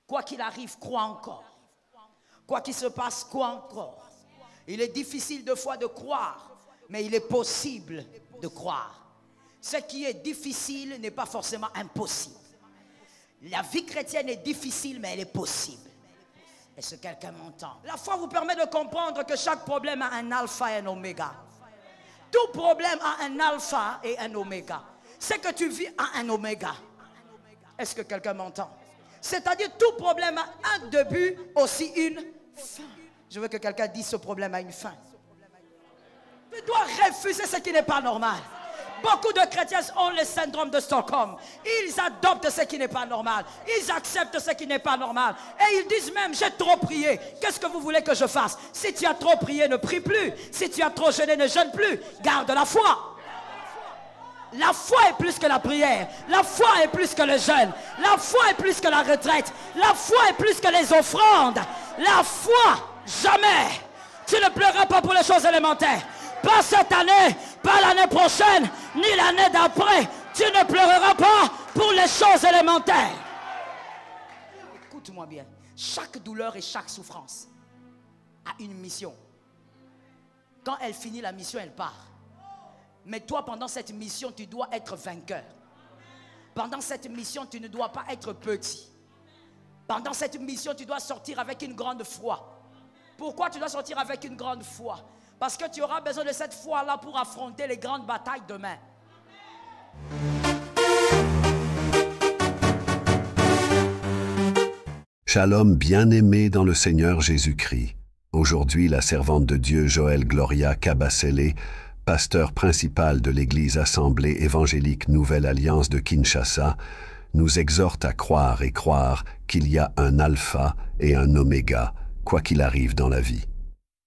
Quoi qu'il arrive, crois encore. Quoi qu'il se passe, crois encore. Il est difficile de fois de croire, mais il est possible de croire. Ce qui est difficile n'est pas forcément impossible. La vie chrétienne est difficile, mais elle est possible. Est-ce que quelqu'un m'entend? La foi vous permet de comprendre que chaque problème a un alpha et un oméga. Tout problème a un alpha et un oméga. Ce que tu vis a un oméga. Est-ce que quelqu'un m'entend? C'est-à-dire tout problème a un début, aussi une fin. Je veux que quelqu'un dise ce problème a une fin. Tu dois refuser ce qui n'est pas normal. Beaucoup de chrétiens ont le syndrome de Stockholm. Ils adoptent ce qui n'est pas normal. Ils acceptent ce qui n'est pas normal. Et ils disent même, j'ai trop prié. Qu'est-ce que vous voulez que je fasse? Si tu as trop prié, ne prie plus. Si tu as trop jeûné, ne jeûne plus. Garde la foi. La foi est plus que la prière. La foi est plus que le jeûne. La foi est plus que la retraite. La foi est plus que les offrandes. La foi, jamais. Tu ne pleureras pas pour les choses élémentaires. Pas cette année, pas l'année prochaine, ni l'année d'après. Tu ne pleureras pas pour les choses élémentaires. Écoute-moi bien. Chaque douleur et chaque souffrance a une mission. Quand elle finit la mission, elle part. Mais toi, pendant cette mission, tu dois être vainqueur. Pendant cette mission, tu ne dois pas être petit. Pendant cette mission, tu dois sortir avec une grande foi. Pourquoi tu dois sortir avec une grande foi? Parce que tu auras besoin de cette foi-là pour affronter les grandes batailles demain. Shalom bien-aimé dans le Seigneur Jésus-Christ. Aujourd'hui, la servante de Dieu Joël Gloria Kabasele, pasteur principal de l'Église Assemblée évangélique Nouvelle Alliance de Kinshasa, nous exhorte à croire et croire qu'il y a un alpha et un oméga, quoi qu'il arrive dans la vie.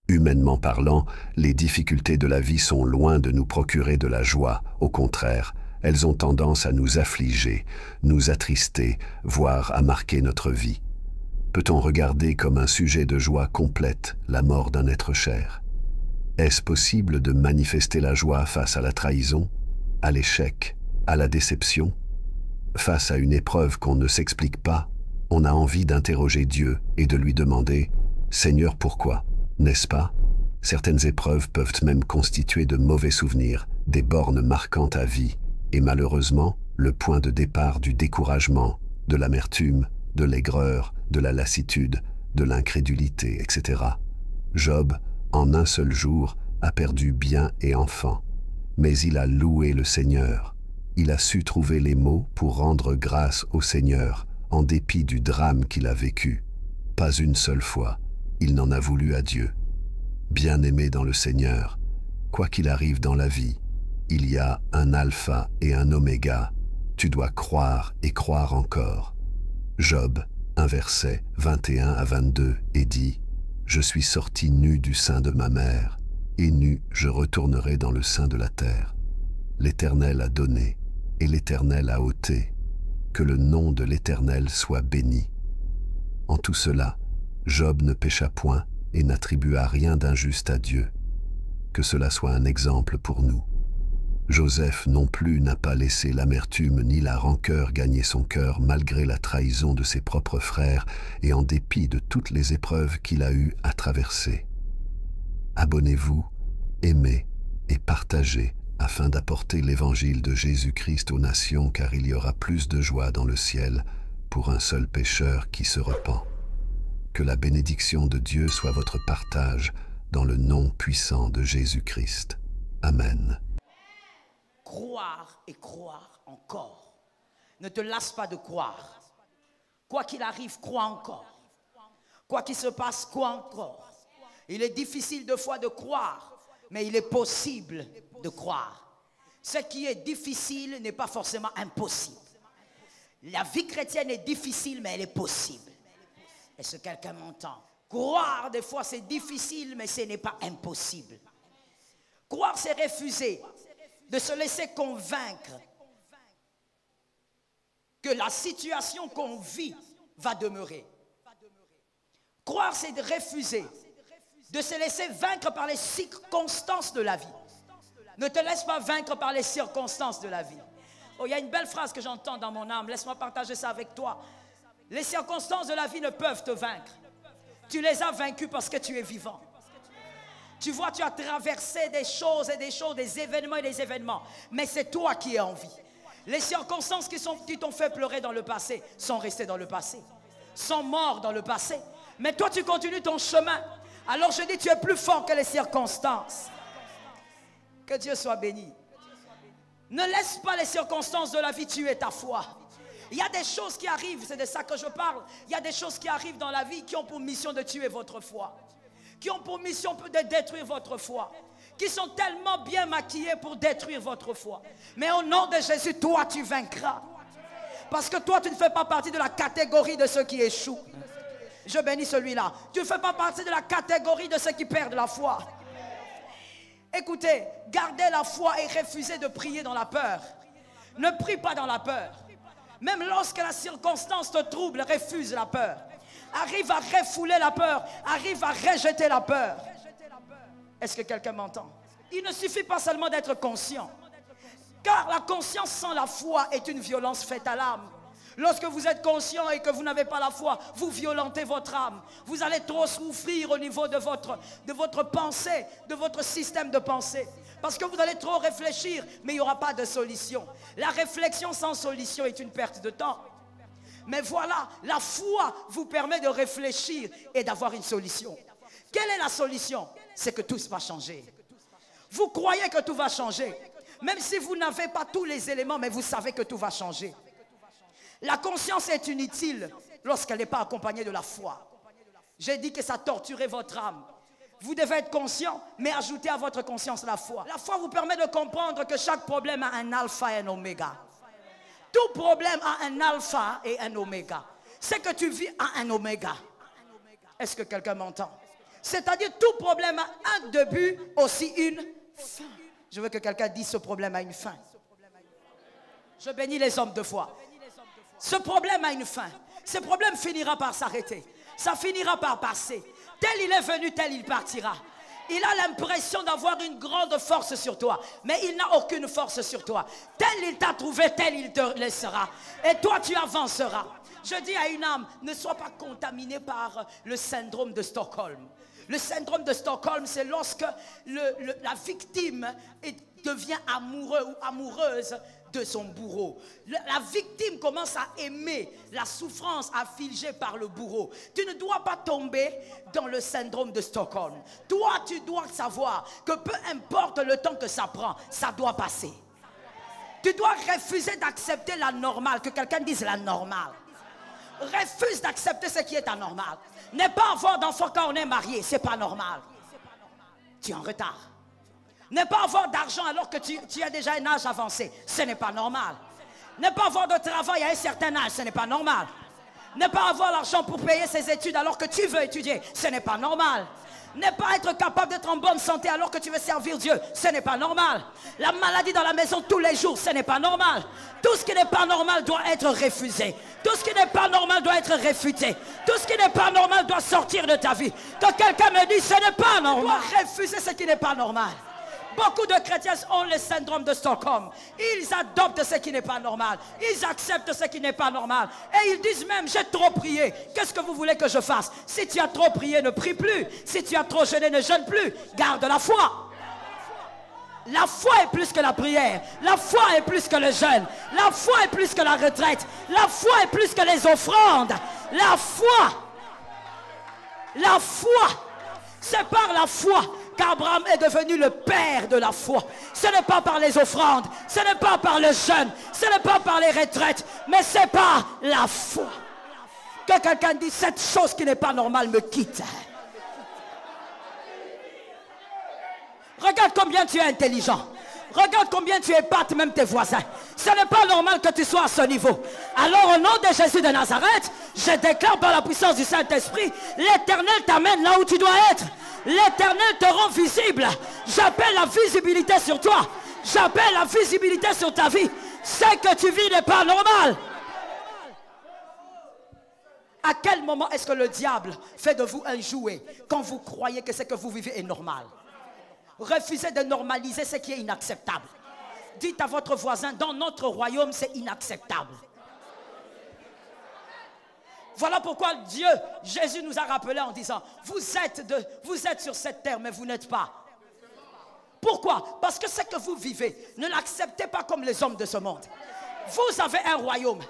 Humainement parlant, les difficultés de la vie sont loin de nous procurer de la joie. Au contraire, elles ont tendance à nous affliger, nous attrister, voire à marquer notre vie. Peut-on regarder comme un sujet de joie complète la mort d'un être cher? Est-ce possible de manifester la joie face à la trahison, à l'échec, à la déception? Face à une épreuve qu'on ne s'explique pas, on a envie d'interroger Dieu et de lui demander « Seigneur, pourquoi ?» N'est-ce pas? Certaines épreuves peuvent même constituer de mauvais souvenirs, des bornes marquantes à vie, et malheureusement, le point de départ du découragement, de l'amertume, de l'aigreur, de la lassitude, de l'incrédulité, etc. Job, en un seul jour, a perdu bien et enfants, mais il a loué le Seigneur. Il a su trouver les mots pour rendre grâce au Seigneur, en dépit du drame qu'il a vécu. Pas une seule fois, il n'en a voulu à Dieu. Bien-aimé dans le Seigneur, quoi qu'il arrive dans la vie, il y a un alpha et un oméga. Tu dois croire et croire encore. Job, 1 verset 21 à 22, et dit « Je suis sorti nu du sein de ma mère, et nu je retournerai dans le sein de la terre. L'Éternel a donné, et l'Éternel a ôté. Que le nom de l'Éternel soit béni. » En tout cela, Job ne pécha point et n'attribua rien d'injuste à Dieu. Que cela soit un exemple pour nous. Joseph non plus n'a pas laissé l'amertume ni la rancœur gagner son cœur malgré la trahison de ses propres frères et en dépit de toutes les épreuves qu'il a eues à traverser. Abonnez-vous, aimez et partagez afin d'apporter l'évangile de Jésus-Christ aux nations, car il y aura plus de joie dans le ciel pour un seul pécheur qui se repent. Que la bénédiction de Dieu soit votre partage dans le nom puissant de Jésus-Christ. Amen. Croire et croire encore. Ne te lasse pas de croire. Quoi qu'il arrive, crois encore. Quoi qu'il se passe, crois encore. Il est difficile de fois de croire, mais il est possible de croire. Ce qui est difficile n'est pas forcément impossible. La vie chrétienne est difficile, mais elle est possible. Est-ce que quelqu'un m'entend? Croire, des fois, c'est difficile, mais ce n'est pas impossible. Croire, c'est refuser de se laisser convaincre que la situation qu'on vit va demeurer. Croire, c'est de refuser de se laisser vaincre par les circonstances de la vie. Ne te laisse pas vaincre par les circonstances de la vie. Oh, il y a une belle phrase que j'entends dans mon âme. Laisse-moi partager ça avec toi. Les circonstances de la vie ne peuvent te vaincre. Tu les as vaincus parce que tu es vivant. Tu vois, tu as traversé des choses et des choses, des événements et des événements. Mais c'est toi qui es en vie. Les circonstances qui t'ont fait pleurer dans le passé sont restées dans le passé. Sont mortes dans le passé. Mais toi, tu continues ton chemin. Alors je dis, tu es plus fort que les circonstances. Que Dieu soit béni. Ne laisse pas les circonstances de la vie tuer ta foi. Il y a des choses qui arrivent, c'est de ça que je parle. Il y a des choses qui arrivent dans la vie qui ont pour mission de tuer votre foi. Qui ont pour mission de détruire votre foi. Qui sont tellement bien maquillés pour détruire votre foi. Mais au nom de Jésus, toi tu vaincras. Parce que toi tu ne fais pas partie de la catégorie de ceux qui échouent. Je bénis celui-là. Tu ne fais pas partie de la catégorie de ceux qui perdent la foi. Écoutez, gardez la foi et refusez de prier dans la peur. Ne prie pas dans la peur. Même lorsque la circonstance te trouble, refuse la peur. Arrive à refouler la peur. Arrive à rejeter la peur. Est-ce que quelqu'un m'entend? Il ne suffit pas seulement d'être conscient. Car la conscience sans la foi est une violence faite à l'âme. Lorsque vous êtes conscient et que vous n'avez pas la foi, vous violentez votre âme. Vous allez trop souffrir au niveau de votre pensée, de votre système de pensée. Parce que vous allez trop réfléchir, mais il n'y aura pas de solution. La réflexion sans solution est une perte de temps. Mais voilà, la foi vous permet de réfléchir et d'avoir une solution. Quelle est la solution? C'est que tout va changer. Vous croyez que tout va changer. Même si vous n'avez pas tous les éléments, mais vous savez que tout va changer. La conscience est inutile lorsqu'elle n'est pas accompagnée de la foi. J'ai dit que ça torturait votre âme. Vous devez être conscient, mais ajoutez à votre conscience la foi. La foi vous permet de comprendre que chaque problème a un alpha et un oméga. Tout problème a un alpha et un oméga. Ce que tu vis a un oméga. Est-ce que quelqu'un m'entend? C'est-à-dire tout problème a un début, aussi une fin. Je veux que quelqu'un dise ce problème a une fin. Je bénis les hommes de foi. Ce problème a une fin. Ce problème finira par s'arrêter. Ça finira par passer. Tel il est venu, tel il partira. Il a l'impression d'avoir une grande force sur toi, mais il n'a aucune force sur toi. Tel il t'a trouvé, tel il te laissera. Et toi, tu avanceras. Je dis à une âme, ne sois pas contaminé par le syndrome de Stockholm. Le syndrome de Stockholm, c'est lorsque la victime devient amoureux ou amoureuse de son bourreau. La victime commence à aimer la souffrance affligée par le bourreau. Tu ne dois pas tomber dans le syndrome de Stockholm. Toi, tu dois savoir que peu importe le temps que ça prend, ça doit passer. Tu dois refuser d'accepter la normale, que quelqu'un dise la normale. Refuse d'accepter ce qui est anormal. Ne pas avoir d'enfant quand on est marié, c'est pas normal. Tu es en retard. Ne pas avoir d'argent alors que tu as déjà un âge avancé, ce n'est pas normal. Ne pas avoir de travail à un certain âge, ce n'est pas normal. Ne pas avoir l'argent pour payer ses études alors que tu veux étudier, ce n'est pas normal. Ne pas être capable d'être en bonne santé alors que tu veux servir Dieu, ce n'est pas normal. La maladie dans la maison tous les jours, ce n'est pas normal. Tout ce qui n'est pas normal doit être refusé. Tout ce qui n'est pas normal doit être réfuté. Tout ce qui n'est pas normal doit sortir de ta vie. Que quelqu'un me dise, ce n'est pas normal. Tu dois refuser ce qui n'est pas normal. Beaucoup de chrétiens ont le syndrome de Stockholm. Ils adoptent ce qui n'est pas normal. Ils acceptent ce qui n'est pas normal. Et ils disent même, j'ai trop prié. Qu'est-ce que vous voulez que je fasse? Si tu as trop prié, ne prie plus. Si tu as trop jeûné, ne jeûne plus. Garde la foi. La foi est plus que la prière. La foi est plus que le jeûne. La foi est plus que la retraite. La foi est plus que les offrandes. La foi, c'est par la foi qu'Abraham est devenu le père de la foi. Ce n'est pas par les offrandes, ce n'est pas par le jeûne, ce n'est pas par les retraites, mais c'est par la foi. Que quelqu'un dise, cette chose qui n'est pas normale me quitte. Regarde combien tu es intelligent. Regarde combien tu épates même tes voisins. Ce n'est pas normal que tu sois à ce niveau. Alors au nom de Jésus de Nazareth, je déclare par la puissance du Saint-Esprit, l'Éternel t'amène là où tu dois être. L'Éternel te rend visible. J'appelle la visibilité sur toi. J'appelle la visibilité sur ta vie. Ce que tu vis n'est pas normal. À quel moment est-ce que le diable fait de vous un jouet quand vous croyez que ce que vous vivez est normal? Refusez de normaliser ce qui est inacceptable. Dites à votre voisin, dans notre royaume, c'est inacceptable. Voilà pourquoi Jésus nous a rappelé en disant, vous êtes sur cette terre, mais vous n'êtes pas. Pourquoi? Parce que ce que vous vivez, ne l'acceptez pas comme les hommes de ce monde. Vous avez un royaume.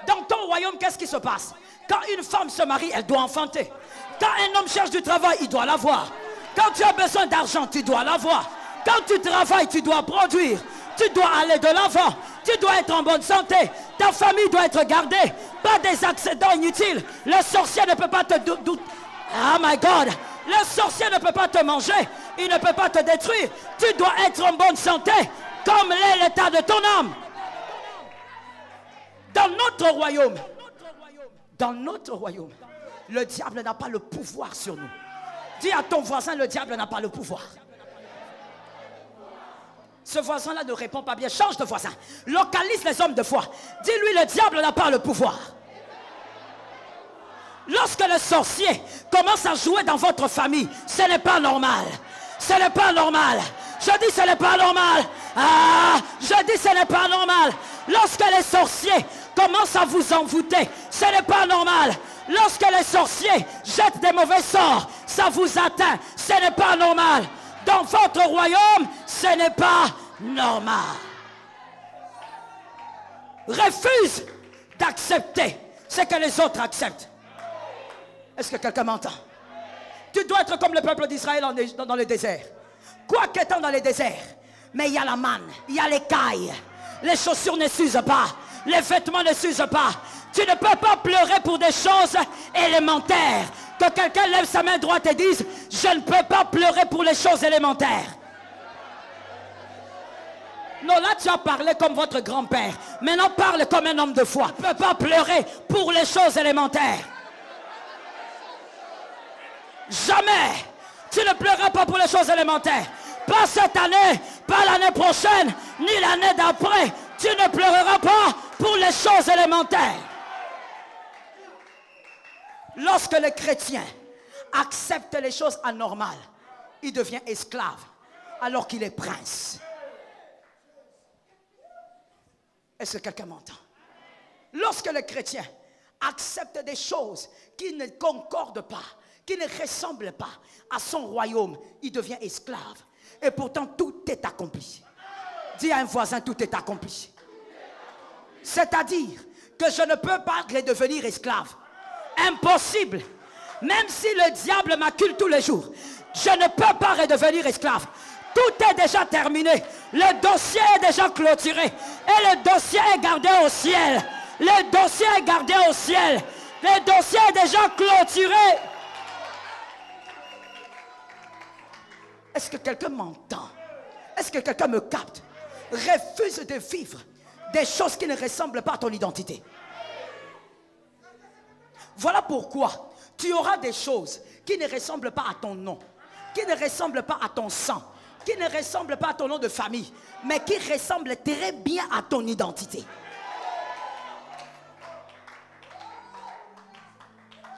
Dans ton royaume, qu'est-ce qui se passe? Quand une femme se marie, elle doit enfanter. Quand un homme cherche du travail, il doit l'avoir. Quand tu as besoin d'argent, tu dois l'avoir. Quand tu travailles, tu dois produire. Tu dois aller de l'avant. Tu dois être en bonne santé. Ta famille doit être gardée. Pas des accidents inutiles. Le sorcier ne peut pas te... Oh my God! Le sorcier ne peut pas te manger. Il ne peut pas te détruire. Tu dois être en bonne santé, comme l'est l'état de ton âme. Dans notre royaume, le diable n'a pas le pouvoir sur nous. Dis à ton voisin, le diable n'a pas le pouvoir. Ce voisin-là ne répond pas bien. Change de voisin. Localise les hommes de foi. Dis-lui, le diable n'a pas le pouvoir. Lorsque le sorcier commence à jouer dans votre famille, ce n'est pas normal. Ce n'est pas normal. Je dis ce n'est pas normal. Je dis ce n'est pas normal. Lorsque les sorciers commencent à vous envoûter, ce n'est pas normal. Lorsque les sorciers jettent des mauvais sorts, ça vous atteint. Ce n'est pas normal. Dans votre royaume, ce n'est pas normal. Refuse d'accepter ce que les autres acceptent. Est-ce que quelqu'un m'entend? Tu dois être comme le peuple d'Israël dans le désert. Quoi qu'étant dans le désert, mais il y a la manne, il y a l'écaille. Les chaussures ne s'usent pas, les vêtements ne s'usent pas. Tu ne peux pas pleurer pour des choses élémentaires. Que quelqu'un lève sa main droite et dise, je ne peux pas pleurer pour les choses élémentaires. Non, là tu as parlé comme votre grand-père. Maintenant parle comme un homme de foi. Tu ne peux pas pleurer pour les choses élémentaires. Jamais. Tu ne pleureras pas pour les choses élémentaires. Pas cette année, pas l'année prochaine, ni l'année d'après. Tu ne pleureras pas pour les choses élémentaires. Lorsque le chrétien accepte les choses anormales, il devient esclave alors qu'il est prince. Est-ce que quelqu'un m'entend? Lorsque le chrétien accepte des choses qui ne concordent pas, qui ne ressemblent pas à son royaume, il devient esclave. Et pourtant, tout est accompli. Dis à un voisin, tout est accompli. C'est-à-dire que je ne peux pas redevenir esclave. Impossible. Même si le diable m'accule tous les jours, je ne peux pas redevenir esclave. Tout est déjà terminé. Le dossier est déjà clôturé. Et le dossier est gardé au ciel. Le dossier est gardé au ciel. Le dossier est déjà clôturé. Est-ce que quelqu'un m'entend? Est-ce que quelqu'un me capte? Refuse de vivre des choses qui ne ressemblent pas à ton identité. Voilà pourquoi tu auras des choses qui ne ressemblent pas à ton nom, qui ne ressemblent pas à ton sang, qui ne ressemblent pas à ton nom de famille, mais qui ressemblent très bien à ton identité.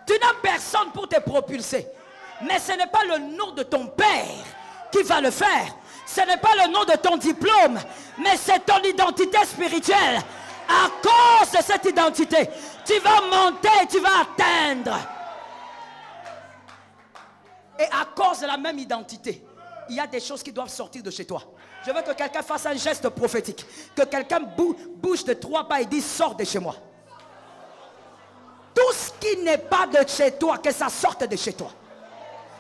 Tu n'as personne pour te propulser, mais ce n'est pas le nom de ton père qui va le faire. Ce n'est pas le nom de ton diplôme, mais c'est ton identité spirituelle. À cause de cette identité, tu vas monter, tu vas atteindre. Et à cause de la même identité, il y a des choses qui doivent sortir de chez toi. Je veux que quelqu'un fasse un geste prophétique. Que quelqu'un bouge de 3 pas et dise, sors de chez moi. Tout ce qui n'est pas de chez toi, que ça sorte de chez toi.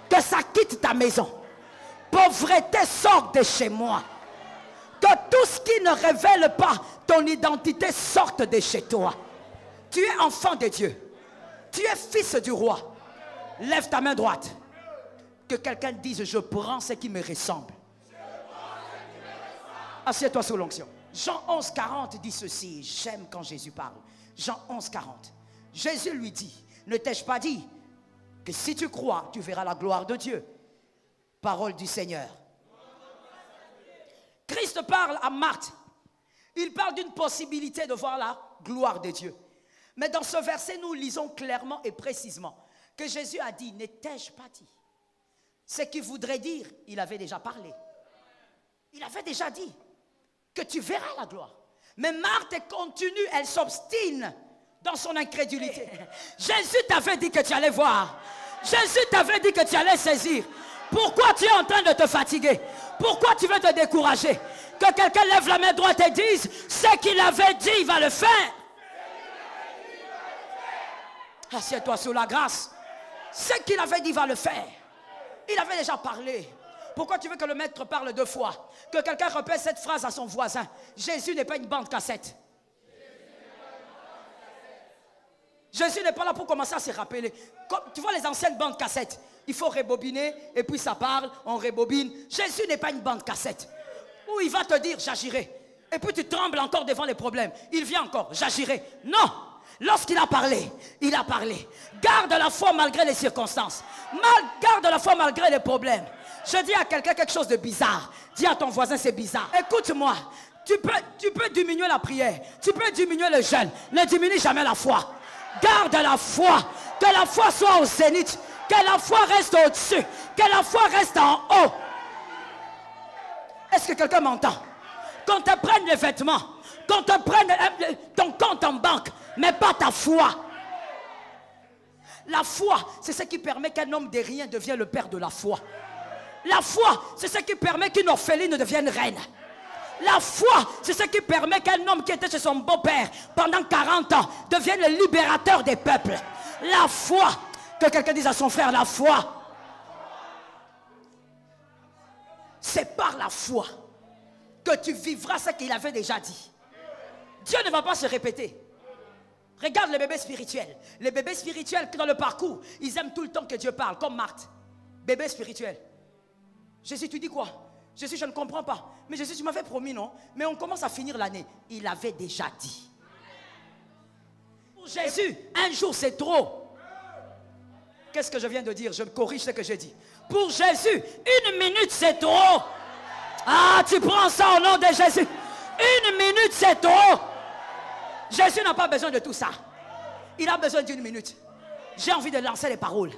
Que ça quitte ta maison. Pauvreté, sort de chez moi. Que tout ce qui ne révèle pas ton identité sorte de chez toi. Tu es enfant de Dieu. Tu es fils du roi. Lève ta main droite. Que quelqu'un dise, je prends ce qui me ressemble. Assieds-toi sous l'onction. Jean 11, 40 dit ceci. J'aime quand Jésus parle. Jean 11, 40. Jésus lui dit, ne t'ai-je pas dit que si tu crois, tu verras la gloire de Dieu. Parole du Seigneur. Christ parle à Marthe. Il parle d'une possibilité de voir la gloire de Dieu. Mais dans ce verset, nous lisons clairement et précisément que Jésus a dit, ne t'ai-je pas dit? Ce qu'il voudrait dire, il avait déjà parlé. Il avait déjà dit que tu verras la gloire. Mais Marthe continue, elle s'obstine dans son incrédulité. Jésus t'avait dit que tu allais voir. Jésus t'avait dit que tu allais saisir. Pourquoi tu es en train de te fatiguer? Pourquoi tu veux te décourager? Que quelqu'un lève la main droite et dise, ce qu'il avait dit, il va le faire. Assieds-toi sous la grâce. Ce qu'il avait dit, il va le faire. Il avait déjà parlé. Pourquoi tu veux que le maître parle 2 fois? Que quelqu'un répète cette phrase à son voisin. Jésus n'est pas une bande cassette. Jésus n'est pas là pour commencer à se rappeler. Comme, tu vois les anciennes bandes cassettes. Il faut rebobiner et puis ça parle, on rebobine. Jésus n'est pas une bande cassette. Où il va te dire j'agirai. Et puis tu trembles encore devant les problèmes. Il vient encore, j'agirai. Non! Lorsqu'il a parlé, il a parlé. Garde la foi malgré les circonstances. Garde la foi malgré les problèmes. Je dis à quelqu'un quelque chose de bizarre. Dis à ton voisin c'est bizarre. Écoute-moi. Tu peux diminuer la prière. Tu peux diminuer le jeûne. Ne diminue jamais la foi. Garde la foi. Que la foi soit au zénith. Que la foi reste au-dessus. Que la foi reste en haut. Est-ce que quelqu'un m'entend? Qu'on te prenne les vêtements. Qu'on te prenne ton compte en banque. Mais pas ta foi. La foi, c'est ce qui permet qu'un homme de rien devienne le père de la foi. La foi, c'est ce qui permet qu'une orpheline devienne reine. La foi, c'est ce qui permet qu'un homme qui était chez son beau-père pendant 40 ans devienne le libérateur des peuples. La foi, que quelqu'un dise à son frère, la foi. C'est par la foi que tu vivras ce qu'il avait déjà dit. Dieu ne va pas se répéter. Regarde les bébés spirituels. Les bébés spirituels dans le parcours, ils aiment tout le temps que Dieu parle, comme Marthe. Bébé spirituel. Jésus, tu dis quoi? Jésus, je ne comprends pas. Mais Jésus, tu m'avais promis, non? Mais on commence à finir l'année. Il avait déjà dit. Pour Jésus, un jour c'est trop. Qu'est-ce que je viens de dire? Je corrige ce que j'ai dit. Pour Jésus, 1 minute c'est trop. Ah, tu prends ça au nom de Jésus. 1 minute c'est trop. Jésus n'a pas besoin de tout ça. Il a besoin d'1 minute. J'ai envie de lancer les paroles.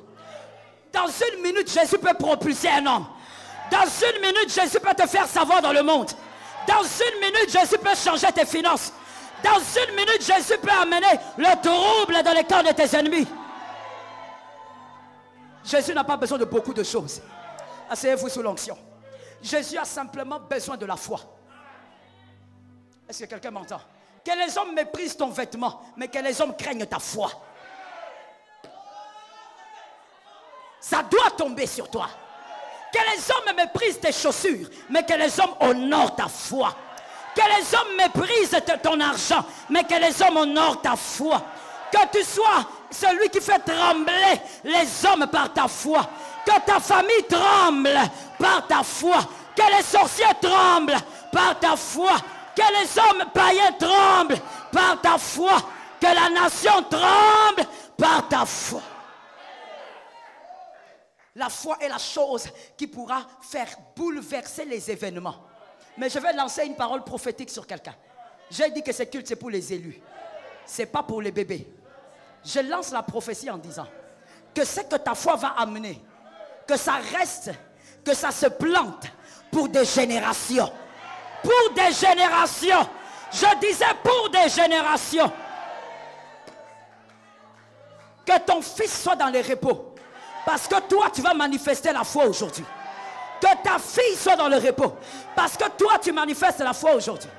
Dans 1 minute, Jésus peut propulser un homme. Dans 1 minute, Jésus peut te faire savoir dans le monde. Dans 1 minute, Jésus peut changer tes finances. Dans 1 minute, Jésus peut amener le trouble dans les cœurs de tes ennemis. Jésus n'a pas besoin de beaucoup de choses. Asseyez-vous sous l'onction. Jésus a simplement besoin de la foi. Est-ce que quelqu'un m'entend? Que les hommes méprisent ton vêtement, mais que les hommes craignent ta foi. Ça doit tomber sur toi. Que les hommes méprisent tes chaussures, mais que les hommes honorent ta foi. Que les hommes méprisent ton argent, mais que les hommes honorent ta foi. Que tu sois celui qui fait trembler les hommes par ta foi. Que ta famille tremble par ta foi. Que les sorciers tremblent par ta foi. Que les hommes païens tremblent par ta foi. Que la nation tremble par ta foi. La foi est la chose qui pourra faire bouleverser les événements. Mais je vais lancer une parole prophétique sur quelqu'un. J'ai dit que ce culte c'est pour les élus. Ce n'est pas pour les bébés. Je lance la prophétie en disant que ce que ta foi va amener, que ça reste, que ça se plante pour des générations. Pour des générations. Je disais pour des générations. Que ton fils soit dans les repos. Parce que toi, tu vas manifester la foi aujourd'hui. Que ta fille soit dans le repos. Parce que toi, tu manifestes la foi aujourd'hui.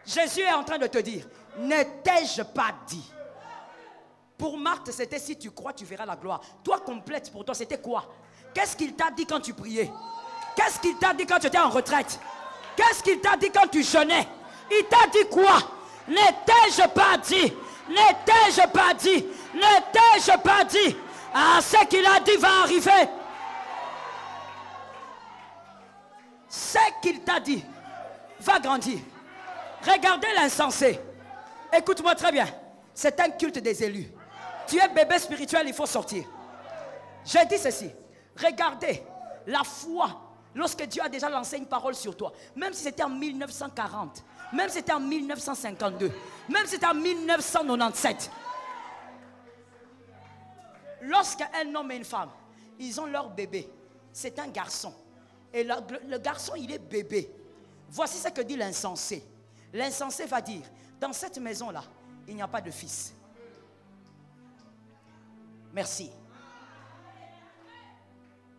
Jésus est en train de te dire, ne t'ai-je pas dit? Pour Marthe, c'était si tu crois, tu verras la gloire. Toi, complète pour toi, c'était quoi? Qu'est-ce qu'il t'a dit quand tu priais? Qu'est-ce qu'il t'a dit quand tu étais en retraite? Qu'est-ce qu'il t'a dit quand tu jeûnais? Il t'a dit quoi? Ne t'ai-je pas dit? Ne t'ai-je pas dit? Ne t'ai-je pas dit? Ah, ce qu'il a dit va arriver. Ce qu'il t'a dit va grandir. Regardez l'insensé. Écoute-moi très bien. C'est un culte des élus. Tu es bébé spirituel, il faut sortir. J'ai dit ceci. Regardez la foi. Lorsque Dieu a déjà lancé une parole sur toi, même si c'était en 1940, même si c'était en 1952, même si c'était en 1997. Lorsqu'un homme et une femme, ils ont leur bébé, c'est un garçon. Et le garçon, il est bébé. Voici ce que dit l'insensé. L'insensé va dire, dans cette maison-là, il n'y a pas de fils. Merci.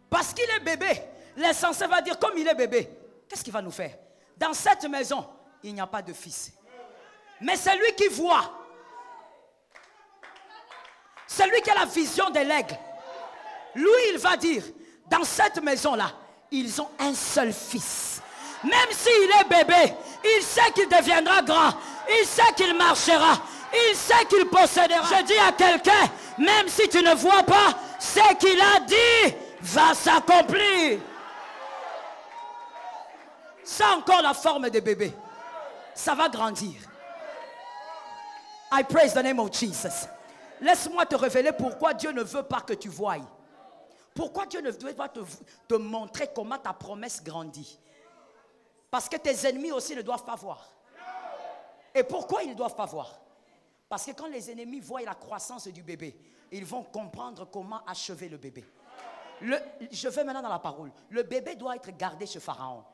Parce qu'il est bébé, l'insensé va dire comme il est bébé, qu'est-ce qu'il va nous faire? Dans cette maison, il n'y a pas de fils. Mais c'est lui qui voit. C'est lui qui a la vision de l'aigle. Lui, il va dire, dans cette maison-là, ils ont un seul fils. Même s'il est bébé, il sait qu'il deviendra grand. Il sait qu'il marchera. Il sait qu'il possédera. Je dis à quelqu'un, même si tu ne vois pas, ce qu'il a dit va s'accomplir. Ça a encore la forme de bébé. Ça va grandir. I praise the name of Jesus. Laisse-moi te révéler pourquoi Dieu ne veut pas que tu voies. Pourquoi Dieu ne veut pas te montrer comment ta promesse grandit. Parce que tes ennemis aussi ne doivent pas voir. Et pourquoi ils ne doivent pas voir? Parce que quand les ennemis voient la croissance du bébé, ils vont comprendre comment achever le bébé. Je vais maintenant dans la parole. Le bébé doit être gardé chez Pharaon.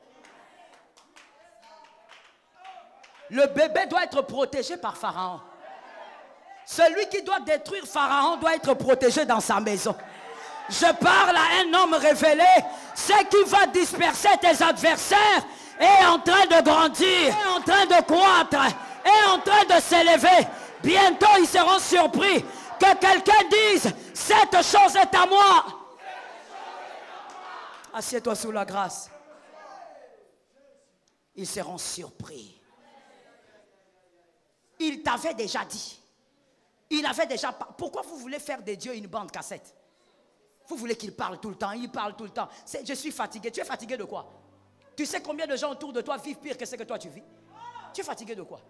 Le bébé doit être protégé par Pharaon. Celui qui doit détruire Pharaon doit être protégé dans sa maison. Je parle à un homme révélé. Ce qui va disperser tes adversaires est en train de grandir, est en train de croître, est en train de s'élever. Bientôt ils seront surpris que quelqu'un dise, cette chose est à moi. Assieds-toi sous la grâce. Ils seront surpris. Il t'avait déjà dit. Il avait déjà... Pourquoi vous voulez faire de Dieu une bande cassette? Vous voulez qu'il parle tout le temps, il parle tout le temps. Je suis fatigué. Tu es fatigué de quoi? Tu sais combien de gens autour de toi vivent pire que ce que toi tu vis? Tu es fatigué de quoi?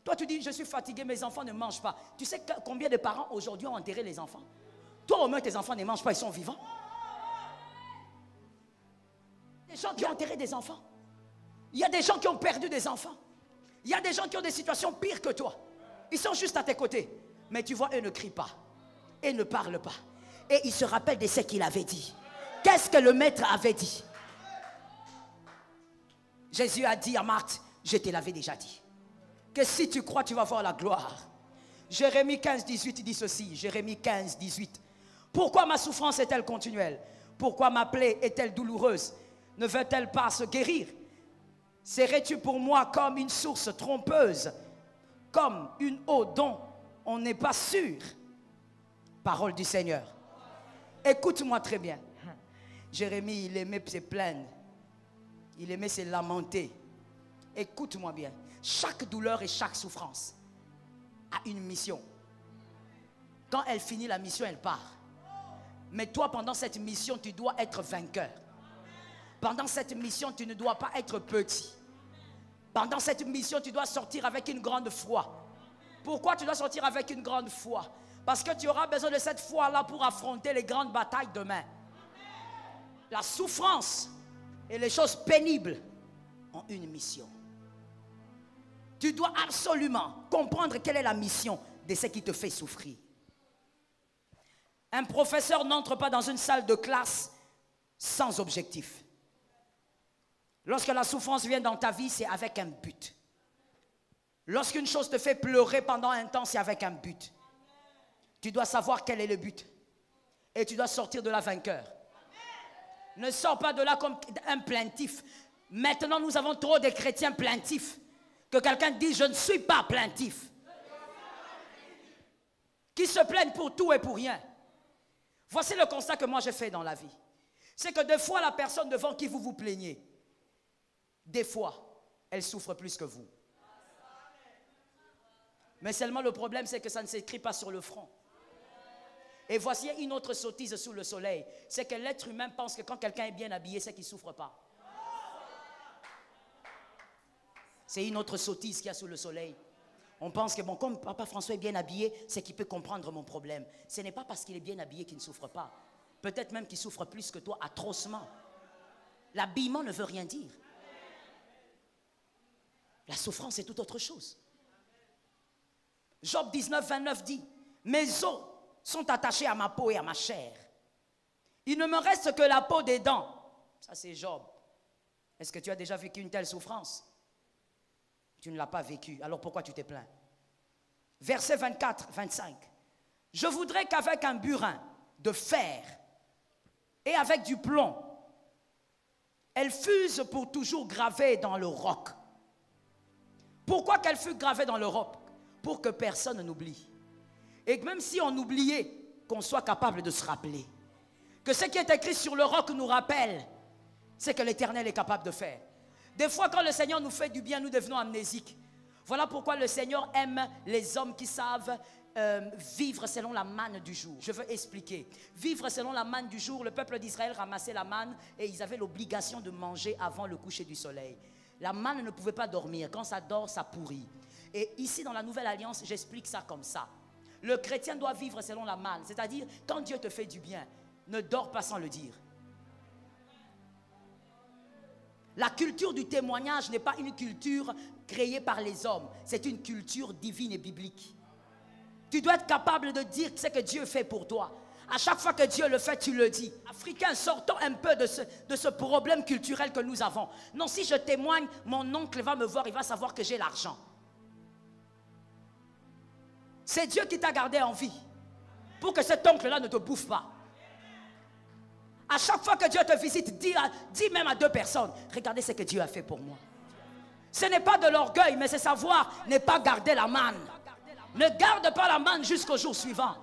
Toi tu dis, je suis fatigué, mes enfants ne mangent pas. Tu sais combien de parents aujourd'hui ont enterré les enfants? Toi au moins tes enfants ne mangent pas, ils sont vivants. Il y a des gens qui ont enterré des enfants. Il y a des gens qui ont perdu des enfants. Il y a des gens qui ont des situations pires que toi. Ils sont juste à tes côtés. Mais tu vois, eux ne crient pas. Ils ne parlent pas. Et ils se rappellent de ce qu'il avait dit. Qu'est-ce que le maître avait dit? Jésus a dit à Marthe, je te l'avais déjà dit. Que si tu crois, tu vas voir la gloire. Jérémie 15, 18 dit ceci. Jérémie 15, 18. Pourquoi ma souffrance est-elle continuelle? Pourquoi ma plaie est-elle douloureuse? Ne veut-elle pas se guérir? Serais-tu pour moi comme une source trompeuse, comme une eau dont on n'est pas sûr? Parole du Seigneur. Écoute-moi très bien. Jérémie, il aimait se plaindre. Il aimait se lamenter. Écoute-moi bien. Chaque douleur et chaque souffrance a une mission. Quand elle finit la mission, elle part. Mais toi, pendant cette mission, tu dois être vainqueur. Pendant cette mission, tu ne dois pas être petit. Pendant cette mission, tu dois sortir avec une grande foi. Pourquoi tu dois sortir avec une grande foi? Parce que tu auras besoin de cette foi-là pour affronter les grandes batailles demain. La souffrance et les choses pénibles ont une mission. Tu dois absolument comprendre quelle est la mission de ce qui te fait souffrir. Un professeur n'entre pas dans une salle de classe sans objectif. Lorsque la souffrance vient dans ta vie, c'est avec un but. Lorsqu'une chose te fait pleurer pendant un temps, c'est avec un but. Tu dois savoir quel est le but. Et tu dois sortir de là vainqueur. Ne sors pas de là comme un plaintif. Maintenant, nous avons trop de chrétiens plaintifs. Que quelqu'un dise, je ne suis pas plaintif. Qui se plaignent pour tout et pour rien. Voici le constat que moi j'ai fait dans la vie. C'est que des fois, la personne devant qui vous vous plaignez, des fois, elle souffre plus que vous. Mais seulement le problème, c'est que ça ne s'écrit pas sur le front. Et voici une autre sottise sous le soleil. C'est que l'être humain pense que quand quelqu'un est bien habillé, c'est qu'il ne souffre pas. C'est une autre sottise qu'il y a sous le soleil. On pense que bon, comme Papa François est bien habillé, c'est qu'il peut comprendre mon problème. Ce n'est pas parce qu'il est bien habillé qu'il ne souffre pas. Peut-être même qu'il souffre plus que toi, atrocement. L'habillement ne veut rien dire. La souffrance est tout autre chose. Job 19, 29 dit, mes os sont attachés à ma peau et à ma chair. Il ne me reste que la peau des dents. Ça c'est Job. Est-ce que tu as déjà vécu une telle souffrance? Tu ne l'as pas vécue. Alors pourquoi tu te plains? Versets 24, 25. Je voudrais qu'avec un burin de fer et avec du plomb, elle fuse pour toujours gravée dans le roc. Pourquoi qu'elle fut gravée dans le roc? Pour que personne n'oublie. Et même si on oubliait, qu'on soit capable de se rappeler. Que ce qui est écrit sur le roc nous rappelle ce que l'Éternel est capable de faire. Des fois, quand le Seigneur nous fait du bien, nous devenons amnésiques. Voilà pourquoi le Seigneur aime les hommes qui savent vivre selon la manne du jour. Je veux expliquer. Vivre selon la manne du jour, le peuple d'Israël ramassait la manne et ils avaient l'obligation de manger avant le coucher du soleil. La manne ne pouvait pas dormir. Quand ça dort, ça pourrit. Et ici, dans la Nouvelle Alliance, j'explique ça comme ça. Le chrétien doit vivre selon la manne. C'est-à-dire, quand Dieu te fait du bien, ne dors pas sans le dire. La culture du témoignage n'est pas une culture créée par les hommes. C'est une culture divine et biblique. Tu dois être capable de dire ce que Dieu fait pour toi. À chaque fois que Dieu le fait, tu le dis. Africains, sortons un peu de ce problème culturel que nous avons. Non, si je témoigne, mon oncle va me voir, il va savoir que j'ai l'argent. C'est Dieu qui t'a gardé en vie pour que cet oncle-là ne te bouffe pas. À chaque fois que Dieu te visite, dis même à 2 personnes, regardez ce que Dieu a fait pour moi. Ce n'est pas de l'orgueil, mais c'est savoir ne pas garder la manne. Ne garde pas la manne jusqu'au jour suivant.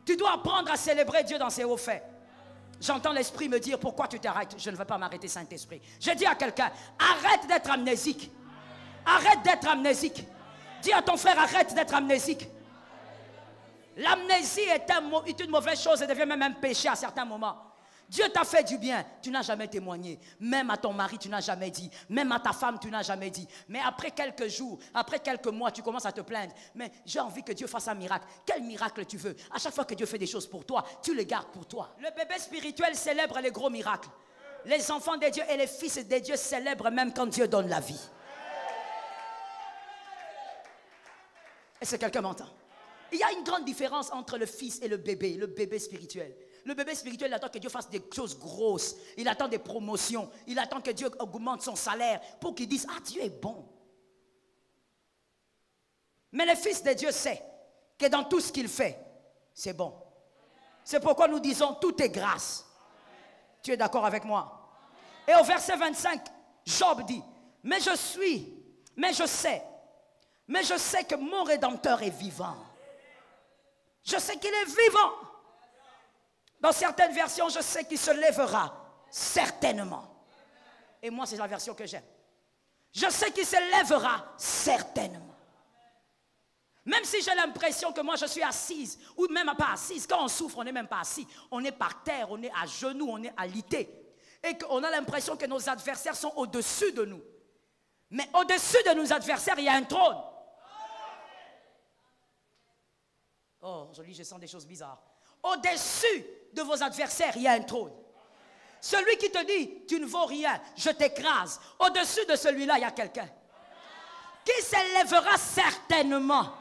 Tu dois apprendre à célébrer Dieu dans ses hauts faits. J'entends l'Esprit me dire, pourquoi tu t'arrêtes? Je ne veux pas m'arrêter, Saint-Esprit. Je dis à quelqu'un, arrête d'être amnésique. Arrête d'être amnésique. Dis à ton frère, arrête d'être amnésique. L'amnésie est une mauvaise chose et devient même un péché à certains moments. Dieu t'a fait du bien, tu n'as jamais témoigné. Même à ton mari, tu n'as jamais dit. Même à ta femme, tu n'as jamais dit. Mais après quelques jours, après quelques mois, tu commences à te plaindre. Mais j'ai envie que Dieu fasse un miracle. Quel miracle tu veux? À chaque fois que Dieu fait des choses pour toi, tu les gardes pour toi. Le bébé spirituel célèbre les gros miracles. Les enfants de Dieu et les fils de Dieu célèbrent même quand Dieu donne la vie. Est-ce que quelqu'un m'entend? Il y a une grande différence entre le fils et le bébé spirituel. Le bébé spirituel, il attend que Dieu fasse des choses grosses. Il attend des promotions. Il attend que Dieu augmente son salaire pour qu'il dise, ah, Dieu est bon. Mais le fils de Dieu sait que dans tout ce qu'il fait, c'est bon. C'est pourquoi nous disons, tout est grâce. Tu es d'accord avec moi? Et au verset 25, Job dit, mais je sais que mon Rédempteur est vivant. Je sais qu'il est vivant. Dans certaines versions, je sais qu'il se lèvera certainement. Et moi, c'est la version que j'aime. Je sais qu'il se lèvera certainement. Même si j'ai l'impression que moi, je suis assise, ou même pas assise. Quand on souffre, on n'est même pas assis. On est par terre, on est à genoux, on est alité. Et qu'on a l'impression que nos adversaires sont au-dessus de nous. Mais au-dessus de nos adversaires, il y a un trône. Oh, joli, je sens des choses bizarres. Au-dessus de vos adversaires, il y a un trône. Celui qui te dit, tu ne vaux rien, je t'écrase. Au-dessus de celui-là, il y a quelqu'un qui s'élèvera certainement.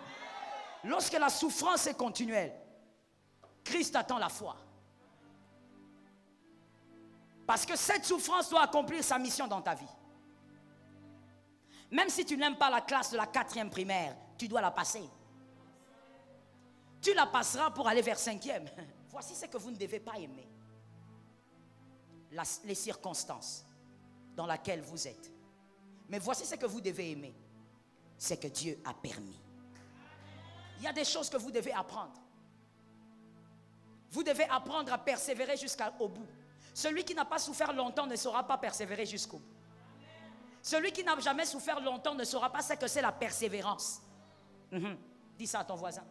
Lorsque la souffrance est continuelle, Christ attend la foi. Parce que cette souffrance doit accomplir sa mission dans ta vie. Même si tu n'aimes pas la classe de la 4e primaire, tu dois la passer. Tu la passeras pour aller vers 5e. Voici ce que vous ne devez pas aimer. Les circonstances dans lesquelles vous êtes. Mais voici ce que vous devez aimer. C'est que Dieu a permis. Il y a des choses que vous devez apprendre. Vous devez apprendre à persévérer jusqu'au bout. Celui qui n'a pas souffert longtemps ne saura pas persévérer jusqu'au bout. Celui qui n'a jamais souffert longtemps ne saura pas ce que c'est la persévérance. Dis ça à ton voisin.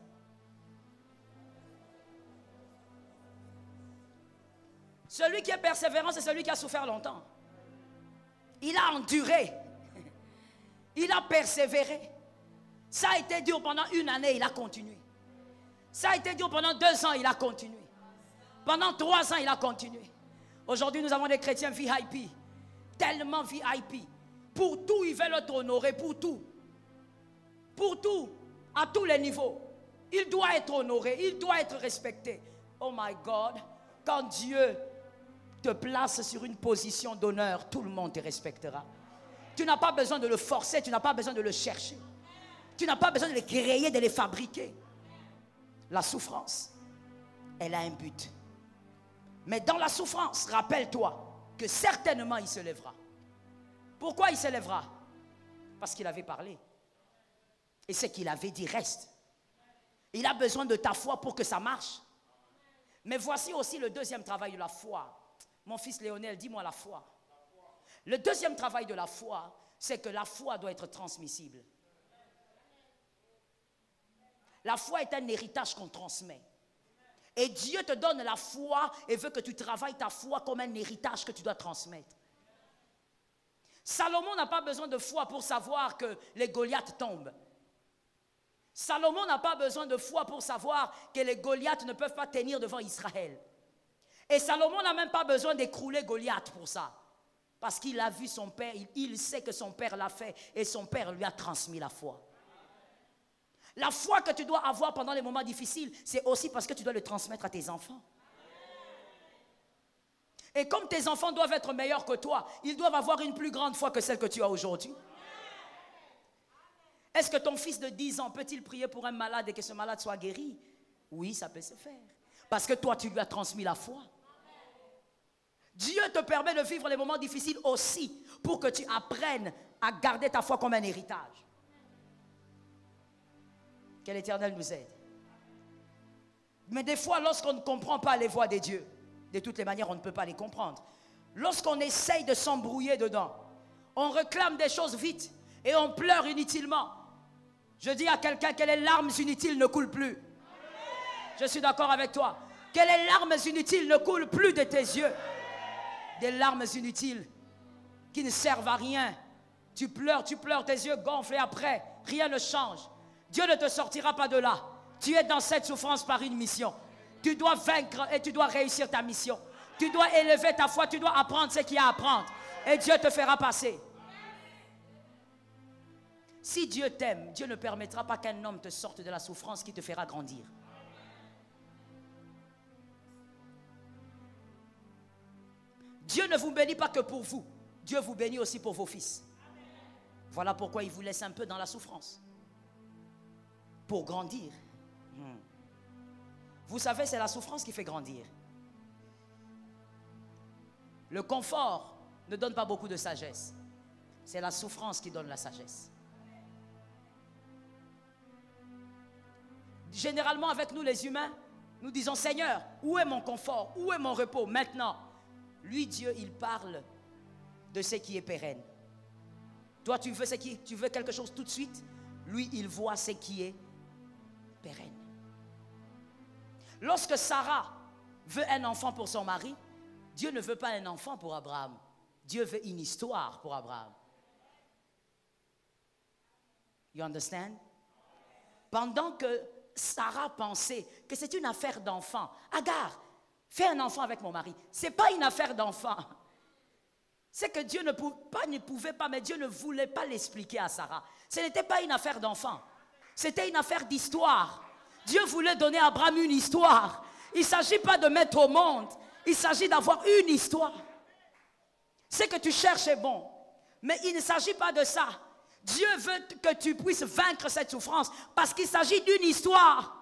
Celui qui est persévérant, c'est celui qui a souffert longtemps. Il a enduré. Il a persévéré. Ça a été dur pendant 1 année, il a continué. Ça a été dur pendant 2 ans, il a continué. Pendant 3 ans, il a continué. Aujourd'hui, nous avons des chrétiens VIP. Tellement VIP. Pour tout, ils veulent être honorés. Pour tout. Pour tout. À tous les niveaux. Il doit être honoré. Il doit être respecté. Oh my God. Quand Dieu te place sur une position d'honneur, tout le monde te respectera. Tu n'as pas besoin de le forcer, tu n'as pas besoin de le chercher. Tu n'as pas besoin de les créer, de les fabriquer. La souffrance, elle a un but. Mais dans la souffrance, rappelle-toi que certainement il se lèvera. Pourquoi il se lèvera? Parce qu'il avait parlé. Et ce qu'il avait dit reste. Il a besoin de ta foi pour que ça marche. Mais voici aussi le deuxième travail de la foi. Mon fils Léonel, dis-moi la foi. Le deuxième travail de la foi, c'est que la foi doit être transmissible. La foi est un héritage qu'on transmet. Et Dieu te donne la foi et veut que tu travailles ta foi comme un héritage que tu dois transmettre. Salomon n'a pas besoin de foi pour savoir que les Goliaths tombent. Salomon n'a pas besoin de foi pour savoir que les Goliaths ne peuvent pas tenir devant Israël. Et Salomon n'a même pas besoin d'écrouler Goliath pour ça. Parce qu'il a vu son père, il sait que son père l'a fait et son père lui a transmis la foi. La foi que tu dois avoir pendant les moments difficiles, c'est aussi parce que tu dois le transmettre à tes enfants. Et comme tes enfants doivent être meilleurs que toi, ils doivent avoir une plus grande foi que celle que tu as aujourd'hui. Est-ce que ton fils de 10 ans peut-il prier pour un malade et que ce malade soit guéri? Oui, ça peut se faire. Parce que toi, tu lui as transmis la foi. Dieu te permet de vivre les moments difficiles aussi pour que tu apprennes à garder ta foi comme un héritage. Que l'Éternel nous aide. Mais des fois, lorsqu'on ne comprend pas les voies de Dieu, de toutes les manières, on ne peut pas les comprendre. Lorsqu'on essaye de s'embrouiller dedans, on réclame des choses vite et on pleure inutilement. Je dis à quelqu'un que les larmes inutiles ne coulent plus. Je suis d'accord avec toi. Que les larmes inutiles ne coulent plus de tes yeux. Des larmes inutiles qui ne servent à rien. Tu pleures, tes yeux gonflent et après, rien ne change. Dieu ne te sortira pas de là. Tu es dans cette souffrance par une mission. Tu dois vaincre et tu dois réussir ta mission. Tu dois élever ta foi, tu dois apprendre ce qu'il y a à apprendre. Et Dieu te fera passer. Si Dieu t'aime, Dieu ne permettra pas qu'un homme te sorte de la souffrance qui te fera grandir. Dieu ne vous bénit pas que pour vous. Dieu vous bénit aussi pour vos fils. Voilà pourquoi il vous laisse un peu dans la souffrance. Pour grandir. Vous savez, c'est la souffrance qui fait grandir. Le confort ne donne pas beaucoup de sagesse. C'est la souffrance qui donne la sagesse. Généralement, avec nous les humains, nous disons, Seigneur, où est mon confort? Où est mon repos maintenant? Lui, Dieu, il parle de ce qui est pérenne. Toi, tu veux quelque chose tout de suite. Lui, il voit ce qui est pérenne. Lorsque Sarah veut un enfant pour son mari, Dieu ne veut pas un enfant pour Abraham. Dieu veut une histoire pour Abraham. You understand? Pendant que Sarah pensait que c'est une affaire d'enfant, Agar, fais un enfant avec mon mari. Ce n'est pas une affaire d'enfant. C'est que Dieu ne pouvait pas, mais Dieu ne voulait pas l'expliquer à Sarah. Ce n'était pas une affaire d'enfant. C'était une affaire d'histoire. Dieu voulait donner à Abraham une histoire. Il ne s'agit pas de mettre au monde. Il s'agit d'avoir une histoire. Ce que tu cherches est bon. Mais il ne s'agit pas de ça. Dieu veut que tu puisses vaincre cette souffrance parce qu'il s'agit d'une histoire.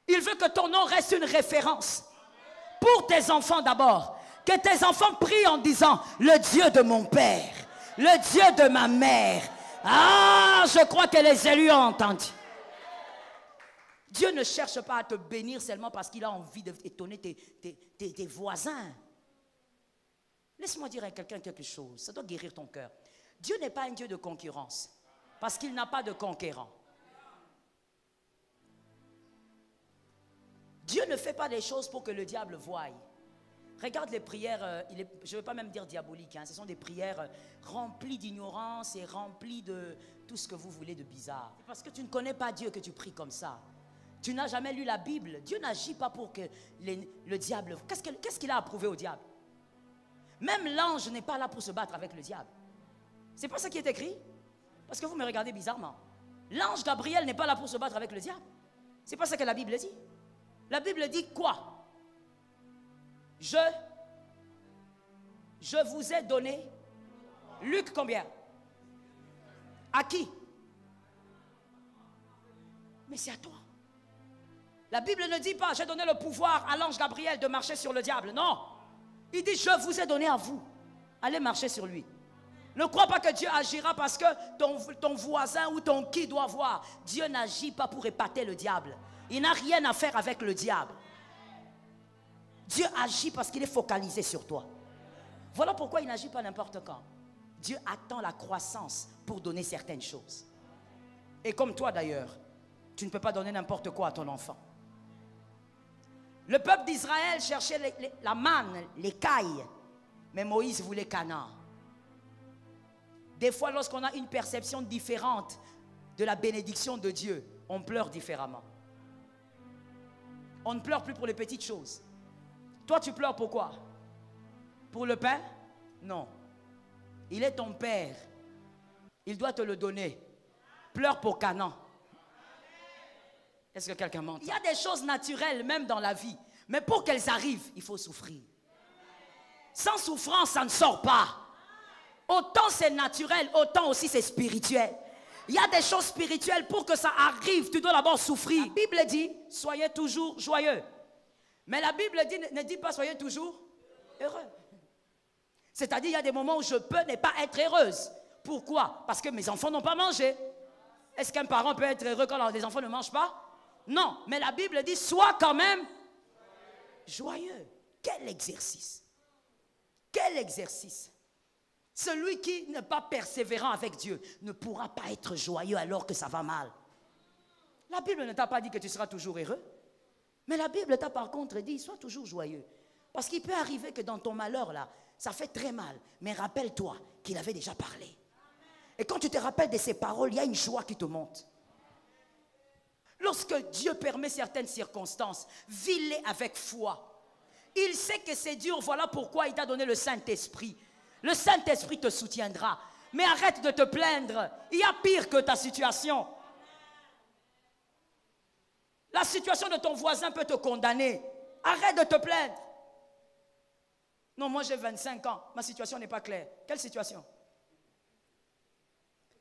Il veut que ton nom reste une référence. Pour tes enfants d'abord. Que tes enfants prient en disant, le Dieu de mon père, le Dieu de ma mère. Ah, je crois que les élus ont entendu. Dieu ne cherche pas à te bénir seulement parce qu'il a envie d'étonner tes voisins. Laisse-moi dire à quelqu'un quelque chose, ça doit guérir ton cœur. Dieu n'est pas un Dieu de concurrence, parce qu'il n'a pas de conquérant. Dieu ne fait pas des choses pour que le diable voie. Regarde les prières, je ne veux pas même dire diaboliques, ce sont des prières remplies d'ignorance et remplies de tout ce que vous voulez de bizarre. Parce que tu ne connais pas Dieu que tu pries comme ça. Tu n'as jamais lu la Bible. Dieu n'agit pas pour que le diable... Qu'est-ce qu'il a approuvé au diable? Même l'ange n'est pas là pour se battre avec le diable. C'est pas ça qui est écrit? Parce que vous me regardez bizarrement. L'ange Gabriel n'est pas là pour se battre avec le diable. C'est pas ça que la Bible dit. La Bible dit quoi? Je vous ai donné. Luc combien? À qui? Mais c'est à toi. La Bible ne dit pas, j'ai donné le pouvoir à l'ange Gabriel de marcher sur le diable. Non. Il dit, je vous ai donné à vous. Allez marcher sur lui. Ne crois pas que Dieu agira parce que ton voisin ou ton qui doit voir. Dieu n'agit pas pour épater le diable. Il n'a rien à faire avec le diable. Dieu agit parce qu'il est focalisé sur toi. Voilà pourquoi il n'agit pas n'importe quand. Dieu attend la croissance pour donner certaines choses. Et comme toi d'ailleurs, tu ne peux pas donner n'importe quoi à ton enfant. Le peuple d'Israël cherchait la manne, l'écaille, mais Moïse voulait Canaan. Des fois, lorsqu'on a une perception différente de la bénédiction de Dieu, on pleure différemment. On ne pleure plus pour les petites choses. Toi, tu pleures pourquoi? Pour le pain? Non. Il est ton père. Il doit te le donner. Pleure pour Canaan. Est-ce que quelqu'un m'entend? Il y a des choses naturelles même dans la vie. Mais pour qu'elles arrivent, il faut souffrir. Sans souffrance, ça ne sort pas. Autant c'est naturel, autant aussi c'est spirituel. Il y a des choses spirituelles, pour que ça arrive, tu dois d'abord souffrir. La Bible dit, soyez toujours joyeux. Mais la Bible dit, ne dit pas soyez toujours heureux. C'est-à-dire, il y a des moments où je peux ne pas être heureuse. Pourquoi? Parce que mes enfants n'ont pas mangé. Est-ce qu'un parent peut être heureux quand les enfants ne mangent pas? Non, mais la Bible dit, sois quand même joyeux. Quel exercice! Quel exercice! Celui qui n'est pas persévérant avec Dieu ne pourra pas être joyeux alors que ça va mal. La Bible ne t'a pas dit que tu seras toujours heureux. Mais la Bible t'a par contre dit, sois toujours joyeux. Parce qu'il peut arriver que dans ton malheur là, ça fait très mal. Mais rappelle-toi qu'il avait déjà parlé. Et quand tu te rappelles de ces paroles, il y a une joie qui te monte. Lorsque Dieu permet certaines circonstances, vis-les avec foi. Il sait que c'est dur, voilà pourquoi il t'a donné le Saint-Esprit. Le Saint-Esprit te soutiendra. Mais arrête de te plaindre. Il y a pire que ta situation. La situation de ton voisin peut te condamner. Arrête de te plaindre. Non, moi j'ai 25 ans. Ma situation n'est pas claire. Quelle situation?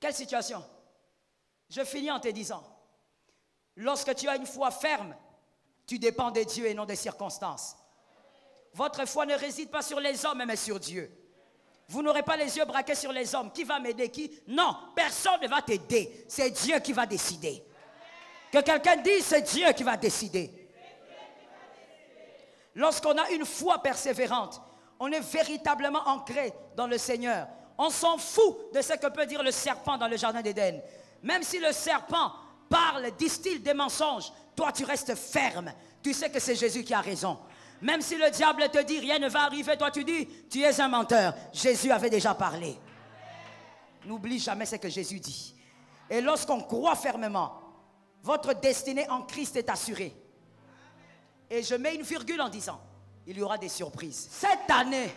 Quelle situation? Je finis en te disant, lorsque tu as une foi ferme, tu dépends de Dieu et non des circonstances. Votre foi ne réside pas sur les hommes, mais sur Dieu. Vous n'aurez pas les yeux braqués sur les hommes. Qui va m'aider? Qui? Non, personne ne va t'aider. C'est Dieu qui va décider. Que quelqu'un dise, c'est Dieu qui va décider. Lorsqu'on a une foi persévérante, on est véritablement ancré dans le Seigneur. On s'en fout de ce que peut dire le serpent dans le jardin d'Éden. Même si le serpent parle, distille des mensonges, toi tu restes ferme. Tu sais que c'est Jésus qui a raison. Même si le diable te dit rien ne va arriver, toi tu dis tu es un menteur. Jésus avait déjà parlé. N'oublie jamais ce que Jésus dit. Et lorsqu'on croit fermement, votre destinée en Christ est assurée. Et je mets une virgule en disant, il y aura des surprises. Cette année,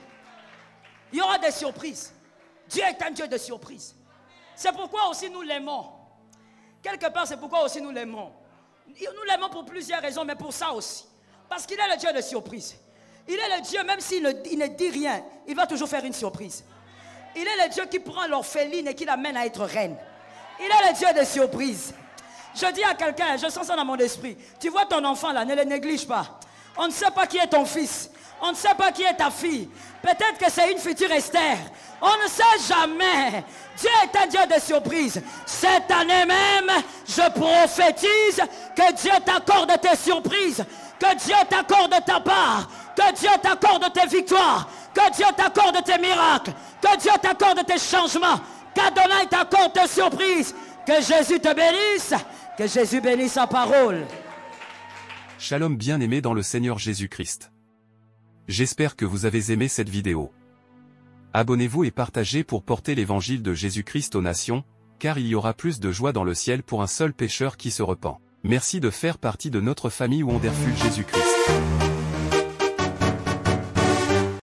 il y aura des surprises. Dieu est un Dieu de surprises. C'est pourquoi aussi nous l'aimons. Quelque part, c'est pourquoi aussi nous l'aimons. Nous l'aimons pour plusieurs raisons, mais pour ça aussi. Parce qu'il est le Dieu de surprise. Il est le Dieu, même s'il ne dit rien, il va toujours faire une surprise. Il est le Dieu qui prend l'orpheline et qui l'amène à être reine. Il est le Dieu de surprise. Je dis à quelqu'un, je sens ça dans mon esprit. Tu vois ton enfant là, ne le néglige pas. On ne sait pas qui est ton fils. On ne sait pas qui est ta fille. Peut-être que c'est une future Esther. On ne sait jamais. Dieu est un Dieu de surprise. Cette année même, je prophétise que Dieu t'accorde tes surprises. Que Dieu t'accorde ta part. Que Dieu t'accorde tes victoires. Que Dieu t'accorde tes miracles. Que Dieu t'accorde tes changements. Qu'Adonai t'accorde tes surprises. Que Jésus te bénisse. Que Jésus bénisse sa parole. Shalom bien-aimés dans le Seigneur Jésus-Christ. J'espère que vous avez aimé cette vidéo. Abonnez-vous et partagez pour porter l'évangile de Jésus-Christ aux nations, car il y aura plus de joie dans le ciel pour un seul pécheur qui se repent. Merci de faire partie de notre famille Wonderful Jésus-Christ.